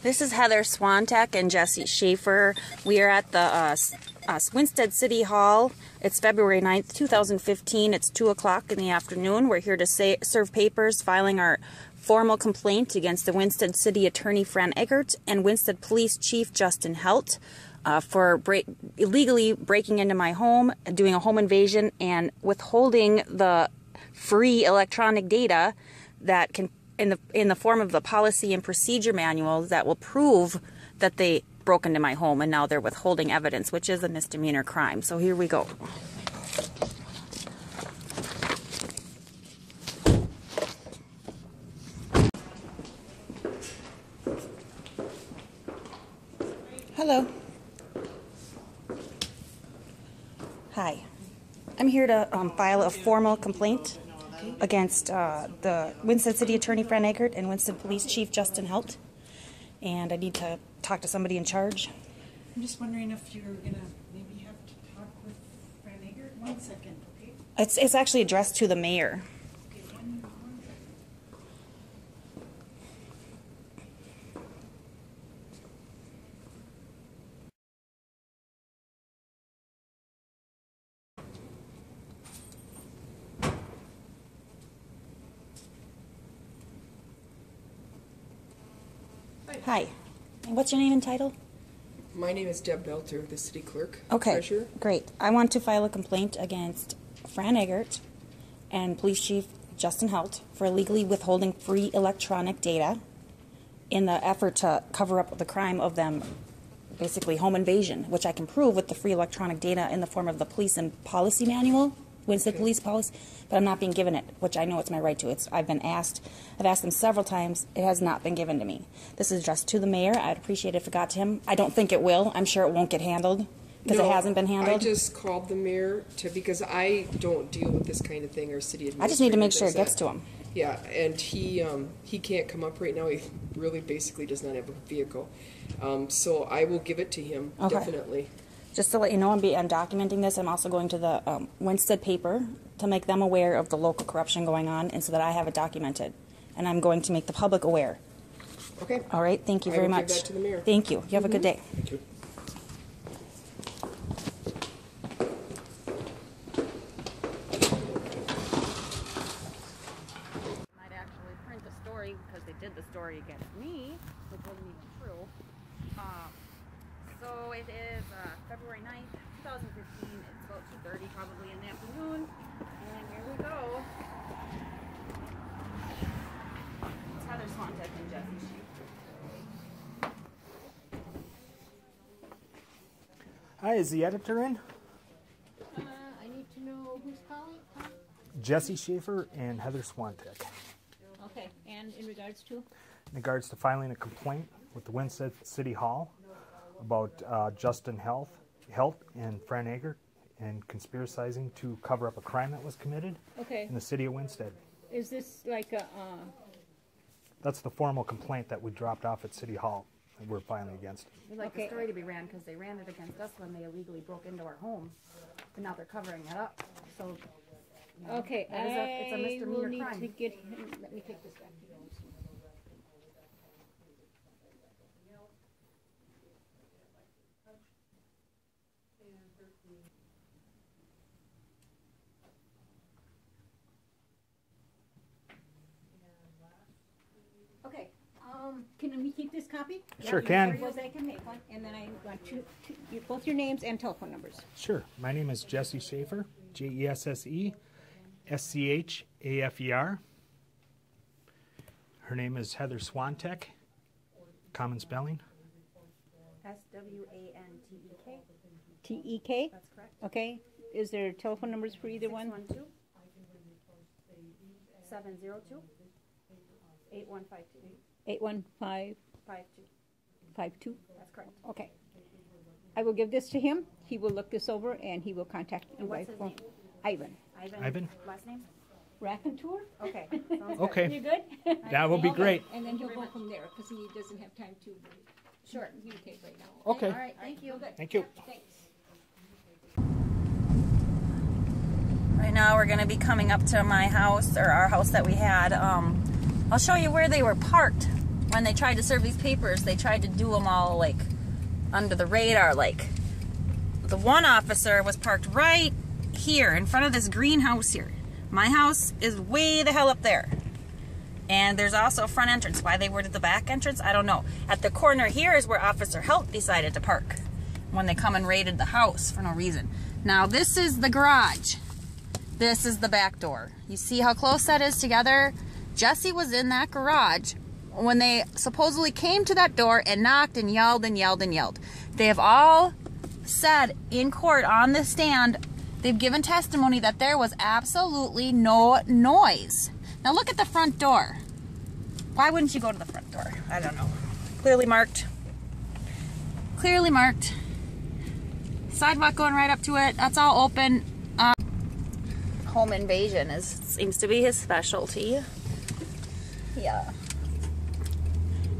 This is Heather Swantek and Jesse Schafer. We are at the Winsted City Hall. It's February 9th, 2015. It's 2 o'clock in the afternoon. We're here to serve papers filing our formal complaint against the Winsted City Attorney Fran Eggert and Winsted Police Chief Justin Heldt for illegally breaking into my home, doing a home invasion, and withholding the free electronic data that can in the form of the policy and procedure manual that will prove that they broke into my home, and now they're withholding evidence, which is a misdemeanor crime. So here we go. Hello. Hi. I'm here to file a formal complaint against the Winsted City Attorney Fran Eggert and Winsted Police Chief Justin Heldt, and I need to talk to somebody in charge. I'm just wondering if you're gonna maybe have to talk with Fran Eggert. 1 second, okay? It's actually addressed to the mayor. Okay, one second. Hi. And what's your name and title? My name is Deb Belter, the city clerk. Okay, Treasurer. great. I want to file a complaint against Fran Eggert and Police Chief Justin Heldt for illegally withholding free electronic data in the effort to cover up the crime of them basically home invasion, which I can prove with the free electronic data in the form of the police and policy manual, Winsted Police Policy, but I'm not being given it, which I know it's my right to. I've asked them several times. It has not been given to me. This is addressed to the mayor. I'd appreciate it if it got to him. I don't think it will. I'm sure it won't get handled because it hasn't been handled. I just called the mayor because I don't deal with this kind of thing, or city administrator. I just need to make sure it gets to him. Yeah, and he can't come up right now. He really basically does not have a vehicle. So I will give it to him, definitely. Just to let you know, I'm documenting this. I'm also going to the Winsted paper to make them aware of the local corruption going on, and so that I have it documented. And I'm going to make the public aware. Okay. All right. Thank you very much. I will give that to the mayor. Thank you. You have a good day. Thank you. I'd actually print the story because they did the story against me, which wasn't even true. So it is February 9th, 2015. It's about 2:30 probably in the afternoon. And here we go. It's Heather Swantek and Jesse Schafer. Hi, is the editor in? I need to know who's calling. Jesse Schafer and Heather Swantek. Okay, and in regards to? In regards to filing a complaint with the Winsted City Hall about Justin Heldt and Fran Eggert and conspiracizing to cover up a crime that was committed in the city of Winsted. Is this like a... That's the formal complaint that we dropped off at City Hall that we're filing against. We'd like the story to be ran because they ran it against us when they illegally broke into our home. But now they're covering it up. So, you know, Okay, it's a misdemeanor will need crime. to get him... Let me take this back to you. Okay, can we keep this copy? Sure can. Because I can make one, and then I want both your names and telephone numbers. Sure. My name is Jesse Schafer, Jesse Schafer. Her name is Heather Swantek, common spelling. Swantek. T-E-K? That's correct. Okay. Is there telephone numbers for either one? 612-702-8152. 81552. That's correct. Okay. I will give this to him. He will look this over, and he will contact you And by what's his phone. name? Ivan. Ivan? Last name? Raconteur? Okay. Sounds good. Okay. You good? That will be great. And then he'll go from there, because he doesn't have time to communicate right now. Okay. All right. Thank you. Thank you. Thanks. Right now we're going to be coming up to my house, or our house that we had. I'll show you where they were parked when they tried to serve these papers, they tried to do them all like under the radar. Like the one officer was parked right here in front of this greenhouse here. My house is way the hell up there. And there's also a front entrance. Why they were at the back entrance, I don't know. At the corner here is where Officer Heldt decided to park when they come and raided the house for no reason. Now this is the garage. This is the back door. You see how close that is together? Jesse was in that garage when they supposedly came to that door and knocked and yelled and yelled and yelled. They have all said in court on the stand, they've given testimony that there was absolutely no noise. Now look at the front door. Why wouldn't you go to the front door? I don't know. Clearly marked. Clearly marked. Sidewalk going right up to it. That's all open. Home invasion seems to be his specialty. Yeah.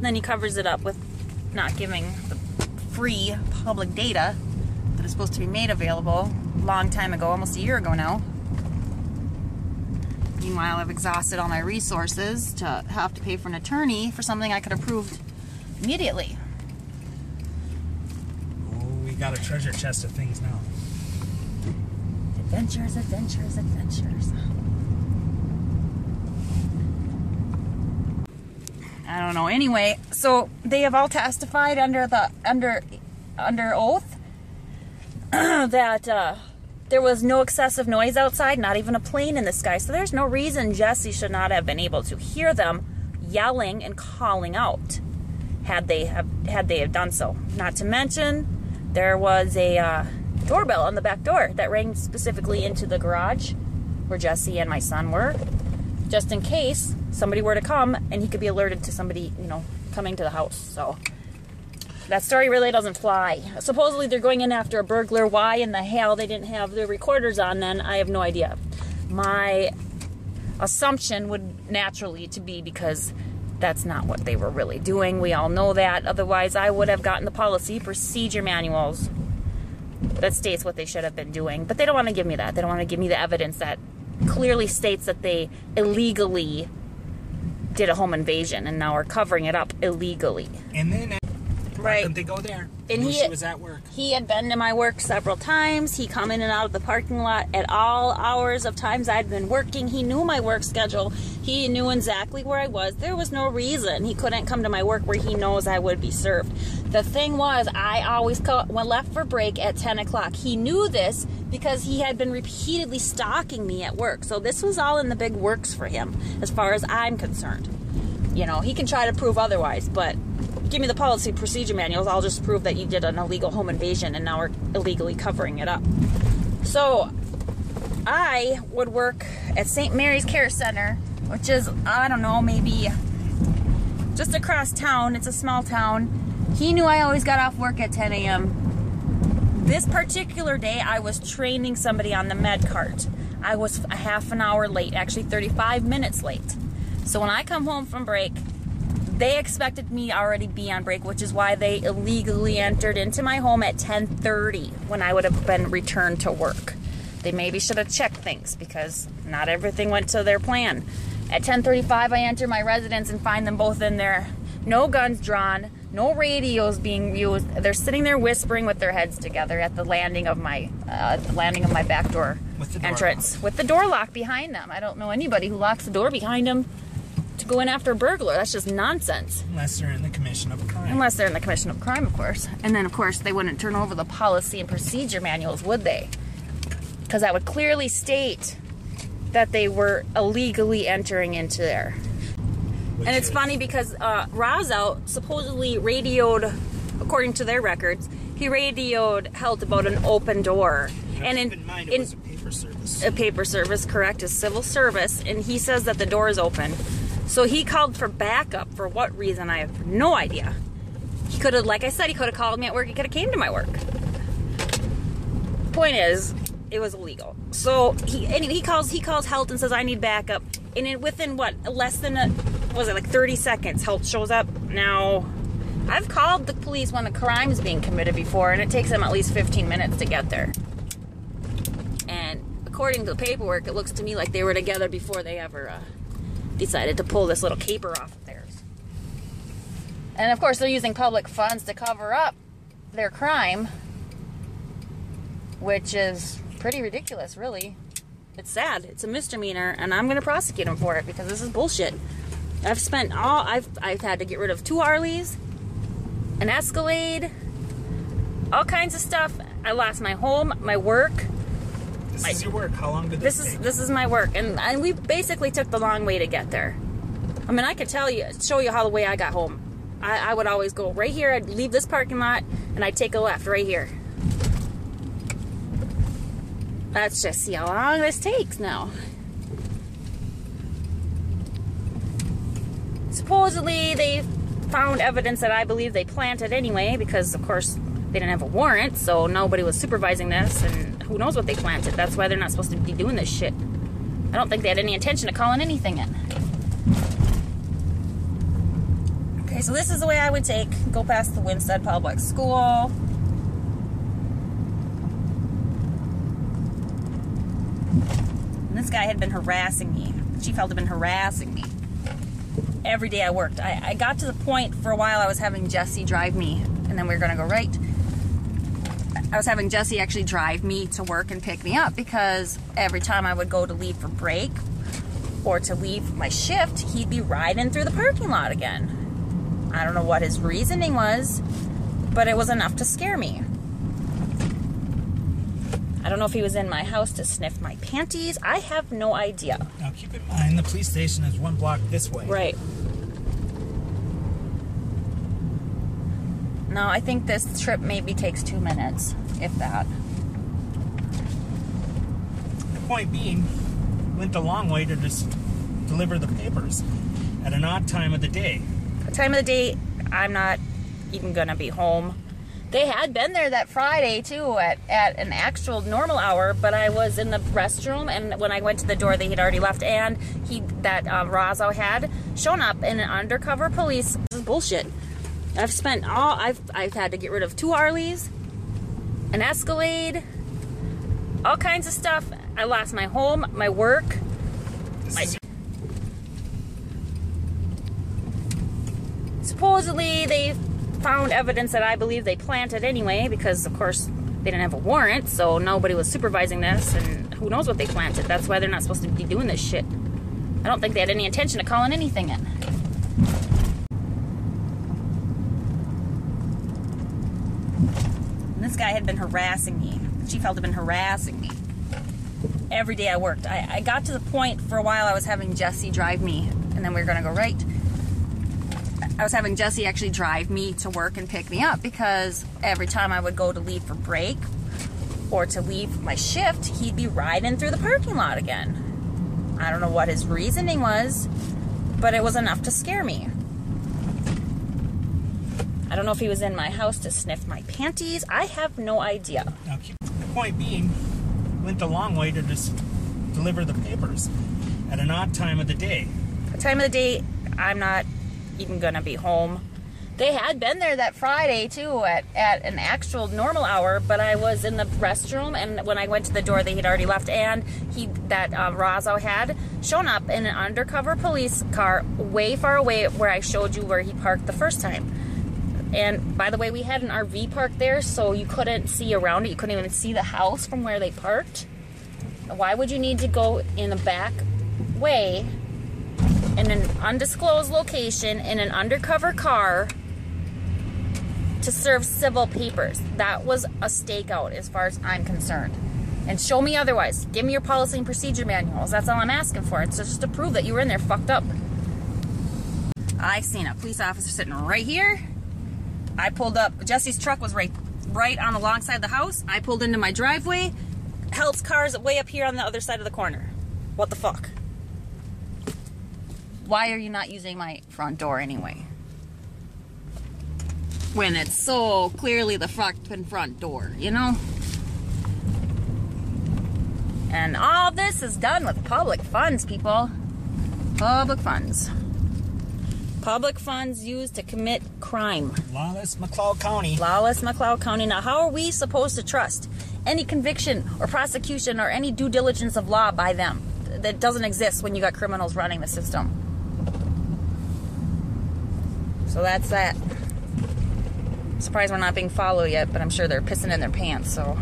Then he covers it up with not giving the free public data that is supposed to be made available a long time ago, almost a year ago now. Meanwhile, I've exhausted all my resources to have to pay for an attorney for something I could have proved immediately. Oh, we got a treasure chest of things now. Adventures, adventures, adventures. I don't know. Anyway, so they have all testified under oath that there was no excessive noise outside, not even a plane in the sky. So there's no reason Jesse should not have been able to hear them yelling and calling out had they have done so. Not to mention, there was a doorbell on the back door that rang specifically into the garage where Jesse and my son were, just in case somebody were to come and he could be alerted to somebody, you know, coming to the house. So that story really doesn't fly. Supposedly they're going in after a burglar. Why in the hell they didn't have their recorders on then, I have no idea. My assumption would naturally to be because that's not what they were really doing. We all know that. Otherwise, I would have gotten the policy procedure manuals that states what they should have been doing. But they don't want to give me that. They don't want to give me the evidence that clearly states that they illegally did a home invasion and now are covering it up illegally. And then right. Why couldn't they go there? And she was at work. He had been to my work several times. He come in and out of the parking lot at all hours of times I'd been working. He knew my work schedule. He knew exactly where I was. There was no reason he couldn't come to my work where he knows I would be served. The thing was, I always left for break at 10 o'clock. He knew this because he had been repeatedly stalking me at work. So this was all in the big works for him, as far as I'm concerned. You know, he can try to prove otherwise, but give me the policy procedure manuals. I'll just prove that you did an illegal home invasion and now we're illegally covering it up. So I would work at St. Mary's Care Center, which is, I don't know, maybe just across town. It's a small town. He knew I always got off work at 10 a.m. This particular day, I was training somebody on the med cart. I was a half an hour late, actually 35 minutes late. So when I come home from break, they expected me to already be on break, which is why they illegally entered into my home at 10:30 when I would have been returned to work. They maybe should have checked things because not everything went to their plan. At 10:35, I enter my residence and find them both in there. No guns drawn, no radios being used. They're sitting there whispering with their heads together at the landing of my back door entrance with the door locked behind them. I don't know anybody who locks the door behind them to go in after a burglar. That's just nonsense. Unless they're in the commission of a crime. Unless they're in the commission of a crime, of course. And then, of course, they wouldn't turn over the policy and procedure manuals, would they? Because that would clearly state that they were illegally entering into there. And it's funny because Razo supposedly radioed, according to their records, he radioed Heldt about an open door. And keep in mind, it was a paper service. A paper service, correct, a civil service. And he says that the door is open. So he called for backup. For what reason, I have no idea. He could have, like I said, he could have called me at work. He could have came to my work. Point is, it was illegal. So he calls Heldt and says, I need backup. And within what, less than like 30 seconds, Heldt shows up. Now, I've called the police when a crime is being committed before, and it takes them at least 15 minutes to get there. And according to the paperwork, it looks to me like they were together before they ever decided to pull this little caper off of theirs. And of course, they're using public funds to cover up their crime, which is pretty ridiculous, really. It's sad. It's a misdemeanor, and I'm going to prosecute them for it because this is bullshit. I've had to get rid of 2 Harleys, an Escalade, all kinds of stuff. I lost my home, my work. This is your work. How long did this take? This is my work, and we basically took the long way to get there. I mean, I could show you how the way I got home. I would always go right here. I'd leave this parking lot, and I'd take a left right here. Let's just see how long this takes now. Supposedly, they found evidence that I believe they planted anyway, because, of course, they didn't have a warrant, so nobody was supervising this, and who knows what they planted. That's why they're not supposed to be doing this shit. I don't think they had any intention of calling anything in. Okay, so this is the way I would go past the Winsted Public School. And this guy had been harassing me. Cheif Heldt had been harassing me every day I worked. I got to the point for a while I was having Jesse drive me, and then we were going to go right. I was having Jesse actually drive me to work and pick me up, because every time I would go to leave for break or to leave my shift, he'd be riding through the parking lot again. I don't know what his reasoning was, but it was enough to scare me. I don't know if he was in my house to sniff my panties. I have no idea. Now keep in mind, the police station is 1 block this way. Right. No, I think this trip maybe takes 2 minutes, if that. The point being, went the long way to just deliver the papers at an odd time of the day. The time of the day, I'm not even gonna be home. They had been there that Friday too at an actual normal hour, but I was in the restroom, and when I went to the door, they had already left, and Razzo had shown up in an undercover police. This is bullshit. I've had to get rid of 2 Harleys, an Escalade, all kinds of stuff. I lost my home, my work. Supposedly, they found evidence that I believe they planted anyway, because, of course, they didn't have a warrant, so nobody was supervising this, and who knows what they planted. That's why they're not supposed to be doing this shit. I don't think they had any intention of calling anything in. And this guy had been harassing me. Cheif Heldt had been harassing me every day I worked. I got to the point for a while I was having Jesse drive me, and then we were going to go right. I was having Jesse actually drive me to work and pick me up, because every time I would go to leave for break or to leave my shift, he'd be riding through the parking lot again. I don't know what his reasoning was, but it was enough to scare me. I don't know if he was in my house to sniff my panties. I have no idea. Now the point being, went the long way to just deliver the papers at an odd time of the day. The time of the day, I'm not even gonna be home. They had been there that Friday too at an actual normal hour, but I was in the restroom, and when I went to the door, they had already left, and Razzo had shown up in an undercover police car way far away where I showed you where he parked the first time. And by the way, we had an RV park there, so you couldn't see around it. You couldn't even see the house from where they parked. Why would you need to go in the back way in an undisclosed location in an undercover car to serve civil papers? That was a stakeout as far as I'm concerned. And show me otherwise. Give me your policy and procedure manuals. That's all I'm asking for. It's just to prove that you were in there fucked up. I seen a police officer sitting right here. I pulled up. Jesse's truck was right on the long side of the house. I pulled into my driveway. Heldt's car's way up here on the other side of the corner. What the fuck? Why are you not using my front door anyway? When it's so clearly the fucking front door, you know? And all this is done with public funds, people. Public funds. Public funds used to commit crime. Lawless McLeod County. Lawless McLeod County. Now, how are we supposed to trust any conviction or prosecution or any due diligence of law by them? That doesn't exist when you got criminals running the system. So that's that. Surprised we're not being followed yet, but I'm sure they're pissing in their pants, so